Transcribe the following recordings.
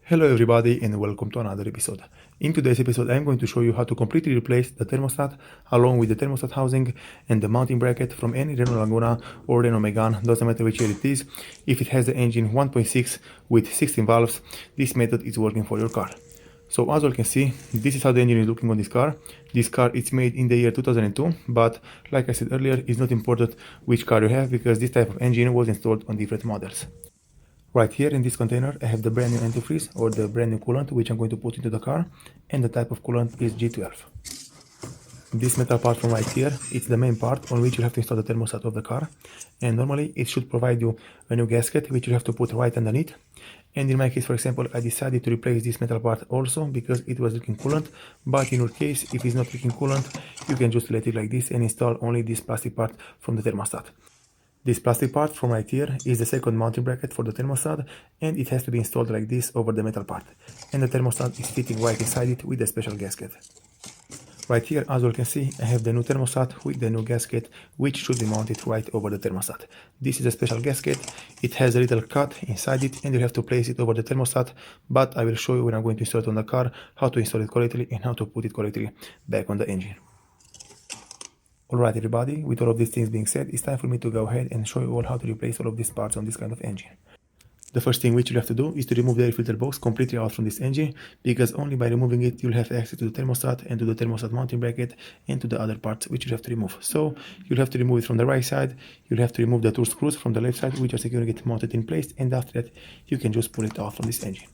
Hello everybody and welcome to another episode. In today's episode I'm going to show you how to completely replace the thermostat along with the thermostat housing and the mounting bracket from any Renault Laguna or Renault Megane, doesn't matter which year it is. If it has the engine 1.6 with 16 valves, this method is working for your car. So as you can see, this is how the engine is looking on this car. This car is made in the year 2002, but like I said earlier, it's not important which car you have because this type of engine was installed on different models. Right here in this container, I have the brand new antifreeze or the brand new coolant, which I'm going to put into the car, and the type of coolant is G12. This metal part from right here, it's the main part on which you have to install the thermostat of the car, and normally it should provide you a new gasket, which you have to put right underneath. And in my case, for example, I decided to replace this metal part also because it was leaking coolant, but in your case, if it's not leaking coolant, you can just let it like this and install only this plastic part from the thermostat. This plastic part from right here is the second mounting bracket for the thermostat, and it has to be installed like this over the metal part. And the thermostat is fitting right inside it with a special gasket. Right here, as you can see, I have the new thermostat with the new gasket, which should be mounted right over the thermostat. This is a special gasket. It has a little cut inside it, and you have to place it over the thermostat, but I will show you when I'm going to install it on the car, how to install it correctly and how to put it correctly back on the engine. Alright everybody, with all of these things being said, it's time for me to go ahead and show you all how to replace all of these parts on this kind of engine. The first thing which you'll have to do is to remove the air filter box completely out from this engine, because only by removing it you'll have access to the thermostat and to the thermostat mounting bracket and to the other parts which you have to remove. So you'll have to remove it from the right side, you'll have to remove the two screws from the left side which are securing it mounted in place, and after that you can just pull it out from this engine.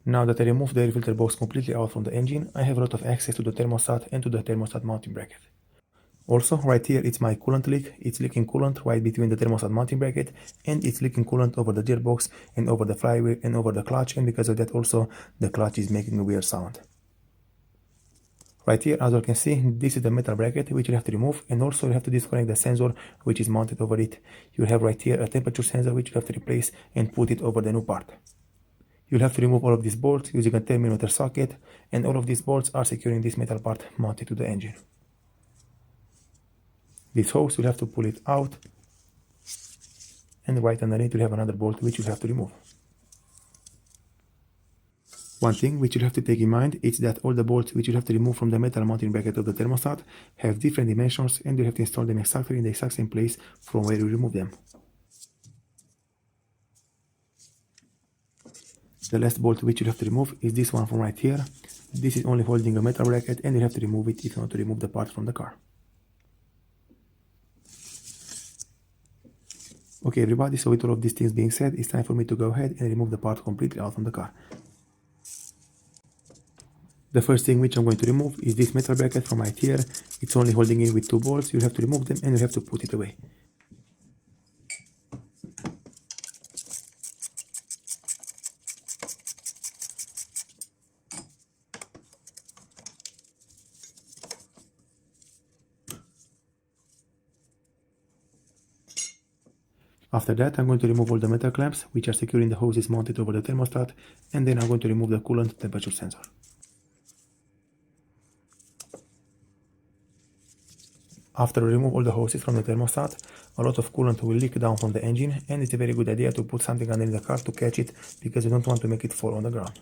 Now that I removed the air filter box completely out from the engine, I have a lot of access to the thermostat and to the thermostat mounting bracket. Also, right here it's my coolant leak. It's leaking coolant right between the thermostat mounting bracket, and it's leaking coolant over the gearbox and over the flywheel and over the clutch, and because of that also the clutch is making a weird sound. Right here, as you can see, this is the metal bracket which you have to remove, and also you have to disconnect the sensor which is mounted over it. You have right here a temperature sensor which you have to replace and put it over the new part. You'll have to remove all of these bolts using a 10mm socket, and all of these bolts are securing this metal part mounted to the engine. This hose, you'll have to pull it out, and right underneath you'll have another bolt which you'll have to remove. One thing which you'll have to take in mind is that all the bolts which you'll have to remove from the metal mounting bracket of the thermostat have different dimensions, and you'll have to install them exactly in the exact same place from where you remove them. The last bolt which you'll have to remove is this one from right here. This is only holding a metal bracket, and you'll have to remove it if you want to remove the part from the car. Okay everybody, so with all of these things being said, it's time for me to go ahead and remove the part completely out from the car. The first thing which I'm going to remove is this metal bracket from right here. It's only holding in with two bolts. You'll have to remove them and you'll have to put it away. After that, I'm going to remove all the metal clamps which are securing the hoses mounted over the thermostat, and then I'm going to remove the coolant temperature sensor. After we remove all the hoses from the thermostat, a lot of coolant will leak down from the engine, and it's a very good idea to put something underneath the car to catch it, because you don't want to make it fall on the ground.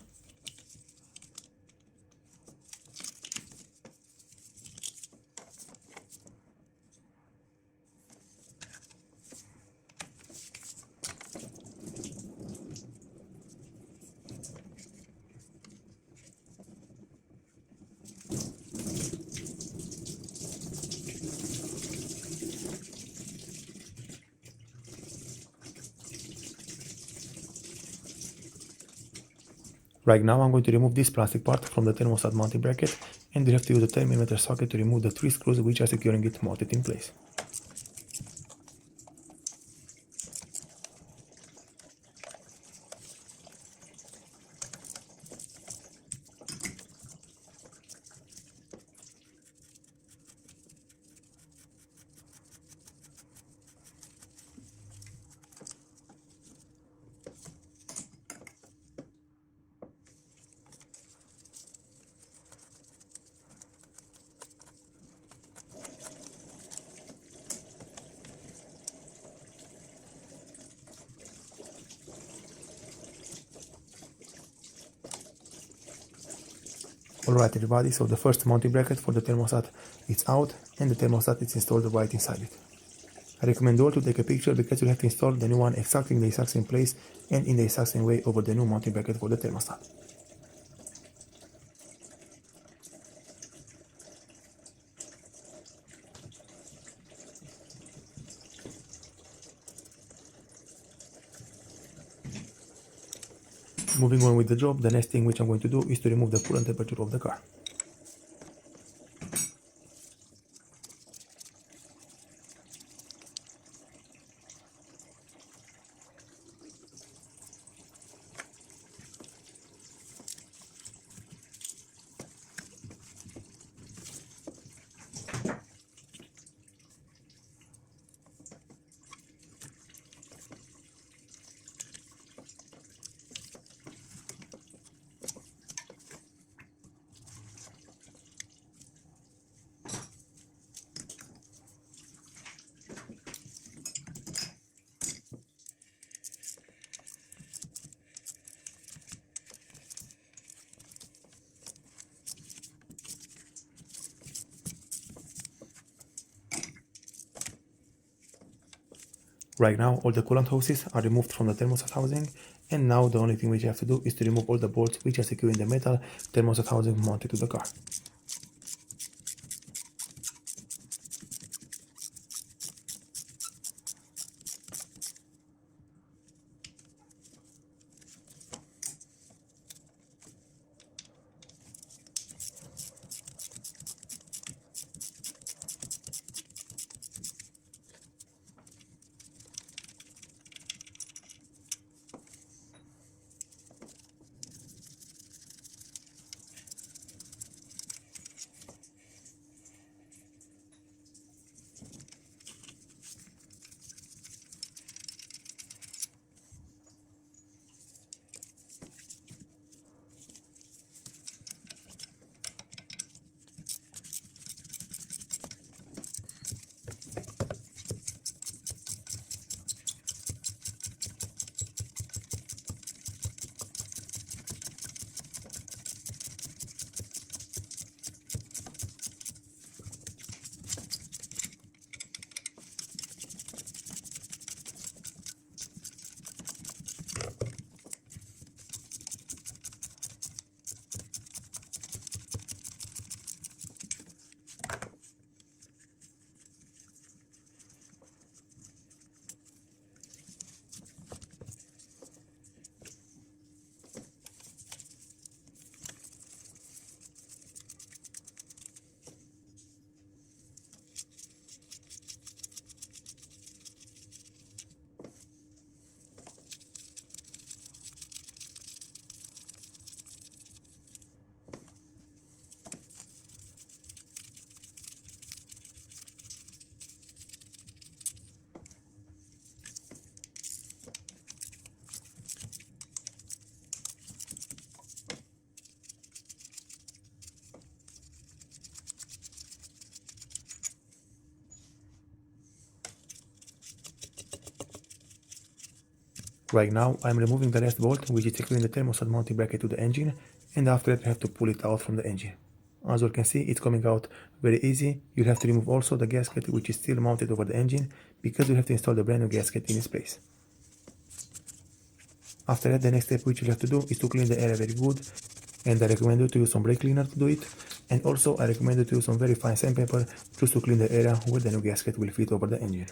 Right now I'm going to remove this plastic part from the thermostat mounting bracket, and you have to use a 10mm socket to remove the 3 screws which are securing it mounted in place. Alright everybody, so the first mounting bracket for the thermostat is out and the thermostat is installed right inside it. I recommend you all to take a picture because you have to install the new one exactly in the exact same place and in the exact same way over the new mounting bracket for the thermostat. Moving on with the job, the next thing which I'm going to do is to remove the coolant temperature of the car. Right now all the coolant hoses are removed from the thermostat housing, and now the only thing which you have to do is to remove all the bolts which are securing the metal thermostat housing mounted to the car. Right now I'm removing the last bolt which is securing the thermostat mounting bracket to the engine, and after that I have to pull it out from the engine. As you can see, it's coming out very easy. You have to remove also the gasket which is still mounted over the engine, because you have to install the brand new gasket in its place. After that, the next step which you have to do is to clean the area very good, and I recommend you to use some brake cleaner to do it, and also I recommend you to use some very fine sandpaper just to clean the area where the new gasket will fit over the engine.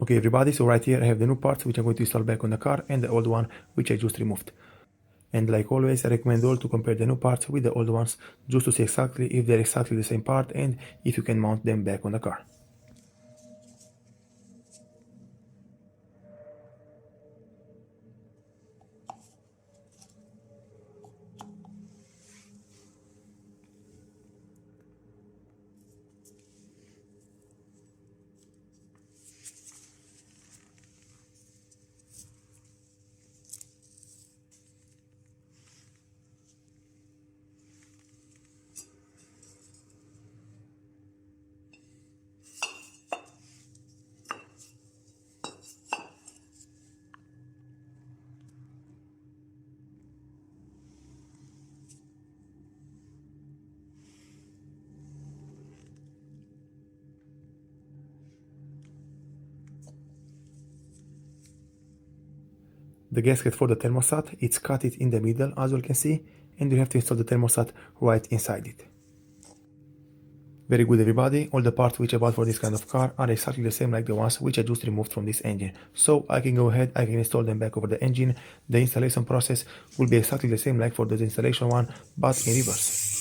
Okay everybody, so right here I have the new parts which I'm going to install back on the car and the old one which I just removed. And like always, I recommend all to compare the new parts with the old ones just to see exactly if they're exactly the same part and if you can mount them back on the car. The gasket for the thermostat, it's cut it in the middle as you can see, and you have to install the thermostat right inside it. Very good everybody, all the parts which I bought for this kind of car are exactly the same like the ones which I just removed from this engine. So I can go ahead, I can install them back over the engine. The installation process will be exactly the same like for the installation one, but in reverse.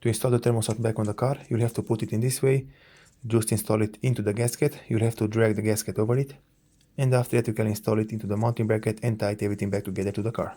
To install the thermostat back on the car, you'll have to put it in this way. Just install it into the gasket. You'll have to drag the gasket over it. And after that you can install it into the mounting bracket and tighten everything back together to the car.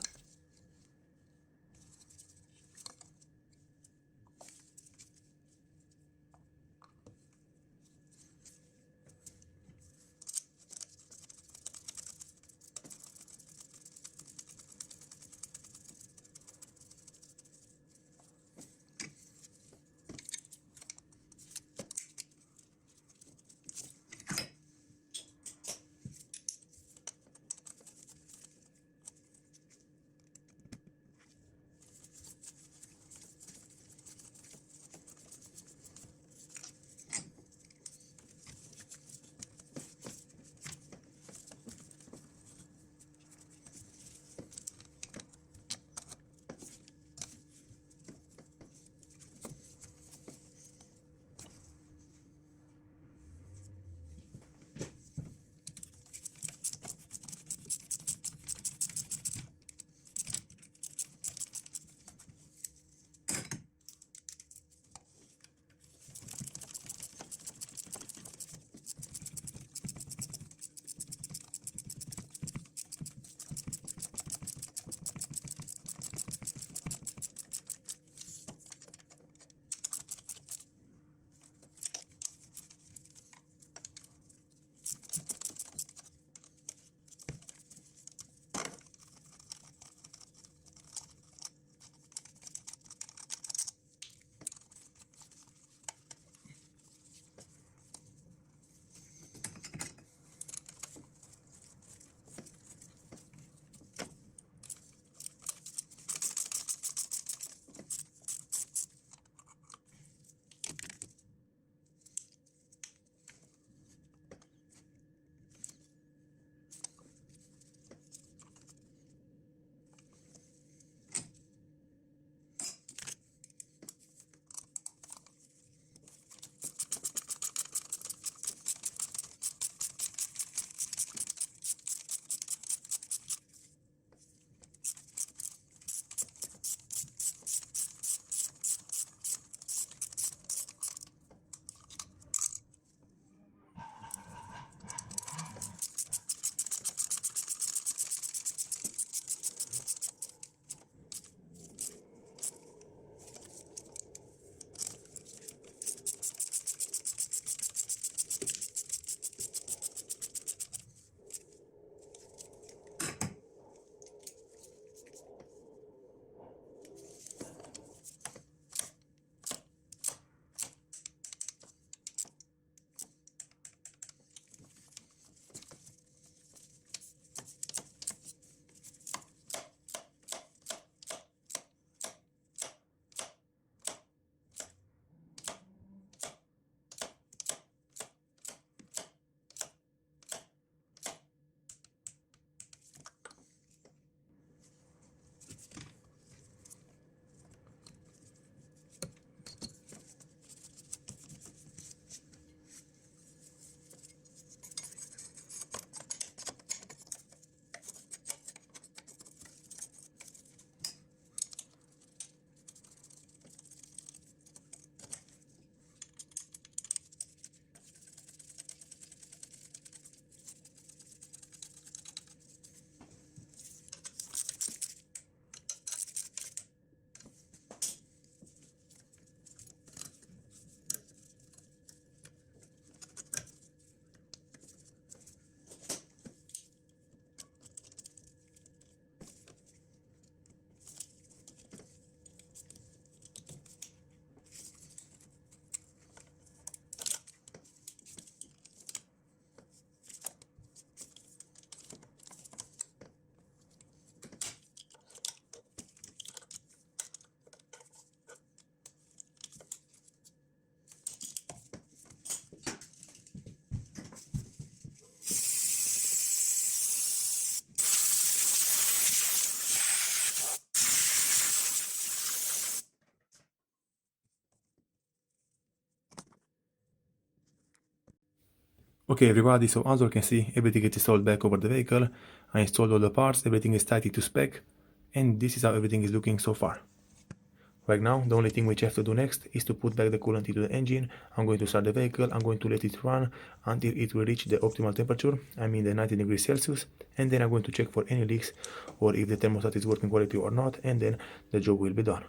Okay everybody, so as you can see, everything is installed back over the vehicle. I installed all the parts, everything is tighty to spec, and this is how everything is looking so far. Right now, the only thing which I have to do next is to put back the coolant into the engine. I'm going to start the vehicle, I'm going to let it run until it will reach the optimal temperature, I mean the 90 degrees Celsius, and then I'm going to check for any leaks or if the thermostat is working correctly or not, and then the job will be done.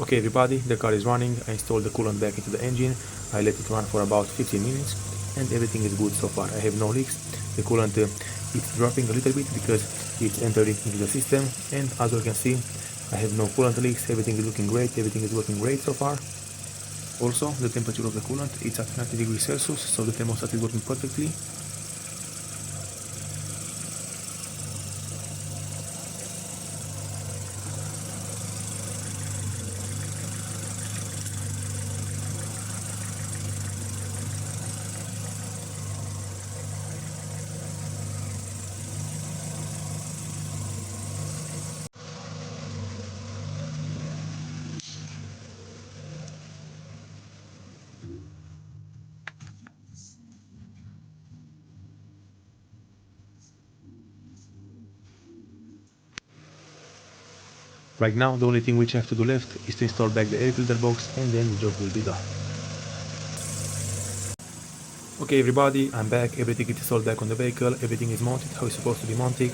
Okay everybody, the car is running. I installed the coolant back into the engine. I let it run for about 15 minutes and everything is good so far. I have no leaks. The coolant it's dropping a little bit because it's entering into the system, and as you can see I have no coolant leaks. Everything is looking great, everything is working great so far. Also, the temperature of the coolant it's at 90 degrees Celsius, so the thermostat is working perfectly. Right now, the only thing which I have to do left is to install back the air filter box, and then the job will be done. Okay everybody, I'm back. Everything is installed back on the vehicle. Everything is mounted how it's supposed to be mounted.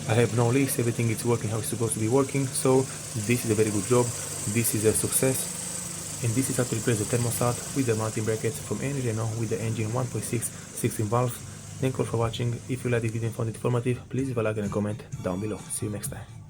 I have no leaks. Everything is working how it's supposed to be working. So this is a very good job. This is a success. And this is how to replace the thermostat with the mounting brackets from any Renault with the engine 1.6 16 valves. Thank you all for watching. If you liked this video and found it informative, please leave a like and a comment down below. See you next time.